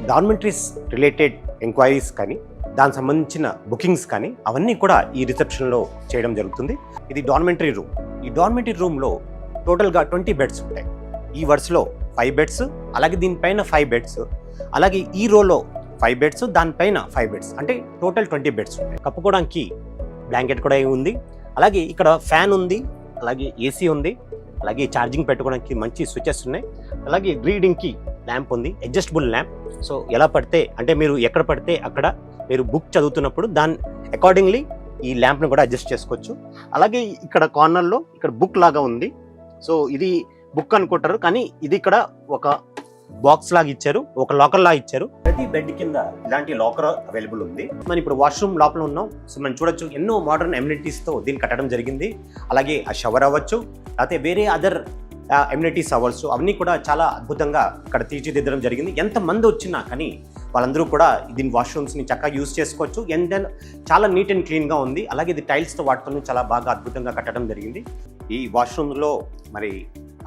Dormitories related enquiries కానీ దానికి సంబంధించిన బుకింగ్స్ కానీ అవన్నీ కూడా ఈ రిసెప్షన్లో చేయడం జరుగుతుంది. ఇది డార్మెంటరీ రూమ్. ఈ డార్మెంటరీ రూమ్లో టోటల్గా 20 బెడ్స్ ఉంటాయి. ఈ వరుసలో 5 బెడ్స్, అలాగే దీనిపైన 5 బెడ్స్, అలాగే ఈ రోలో 5 బెడ్స్, దానిపైన 5 బెడ్స్, అంటే టోటల్ 20 బెడ్స్ ఉంటాయి. కప్పుకోవడానికి బ్లాంకెట్ కూడా ఉంది, అలాగే ఇక్కడ ఫ్యాన్ ఉంది, అలాగే ఏసీ ఉంది, అలాగే ఛార్జింగ్ పెట్టుకోవడానికి మంచి స్విచెస్ ఉన్నాయి, అలాగే రీడింగ్కి ల్యాంప్ ఉంది, అడ్జస్టబుల్ ల్యాంప్. సో ఎలా పడితే అంటే మీరు ఎక్కడ పడితే అక్కడ మీరు బుక్ చదువుతున్నప్పుడు దాని అకార్డింగ్లీ ఈ ల్యాంప్ని కూడా అడ్జస్ట్ చేసుకోవచ్చు. అలాగే ఇక్కడ కార్నర్లో ఇక్కడ బుక్ లాగా ఉంది. సో ఇది బుక్ అనుకుంటారు, కానీ ఇది ఇక్కడ ఒక బాక్స్ లాగా ఇచ్చారు, ఒక లాకర్ లాగా ఇచ్చారు. ప్రతి బెడ్ కింద ఇలాంటి లాకర్ అవైలబుల్ ఉంది. మనం ఇప్పుడు వాష్రూమ్ లోపల ఉన్నాం. సో మనం చూడొచ్చు ఎన్నో మోడర్న్ ఎమ్యూనిటీస్తో దీన్ని కట్టడం జరిగింది. అలాగే ఆ షవర్ అవ్వచ్చు, లేకపోతే వేరే అదర్ ఎమ్యూనిటీస్ అవ్వచ్చు, అవన్నీ కూడా చాలా అద్భుతంగా ఇక్కడ తీర్చిదిద్దడం జరిగింది. ఎంతమంది వచ్చినా కానీ వాళ్ళందరూ కూడా దీని వాష్రూమ్స్ని చక్కగా యూజ్ చేసుకోవచ్చు. అండ్ దెన్ చాలా నీట్ అండ్ క్లీన్గా ఉంది. అలాగే ఇది టైల్స్తో వాటితో చాలా బాగా అద్భుతంగా కట్టడం జరిగింది. ఈ వాష్రూమ్లో మరి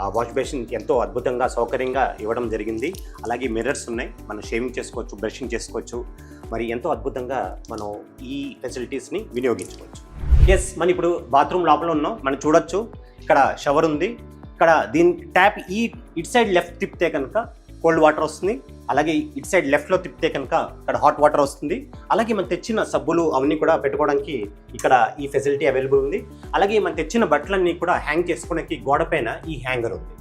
ఆ వాష్ బేసిన్ ఎంతో అద్భుతంగా సౌకర్యంగా ఇవ్వడం జరిగింది. అలాగే మిర్రర్స్ ఉన్నాయి, మనం షేవింగ్ చేసుకోవచ్చు, బ్రషింగ్ చేసుకోవచ్చు. మరి ఎంతో అద్భుతంగా మనం ఈ ఫెసిలిటీస్ని వినియోగించుకోవచ్చు. మనం ఇప్పుడు బాత్రూమ్ లోపల ఉన్నాం. మనం చూడొచ్చు ఇక్కడ షవర్ ఉంది. ఇక్కడ దీని ట్యాప్ ఇటు సైడ్ లెఫ్ట్ తిప్పితే కనుక కోల్డ్ వాటర్ వస్తుంది, అలాగే ఇటు సైడ్ లెఫ్ట్లో తిప్పితే కనుక ఇక్కడ హాట్ వాటర్ వస్తుంది. అలాగే మనం తెచ్చిన సబ్బులు అవన్నీ కూడా పెట్టుకోవడానికి ఇక్కడ ఈ ఫెసిలిటీ అవైలబుల్ ఉంది. అలాగే మనం తెచ్చిన బట్టలన్నీ కూడా హ్యాంగ్ చేసుకోవడానికి గోడ పైన ఈ హ్యాంగర్ ఉంది.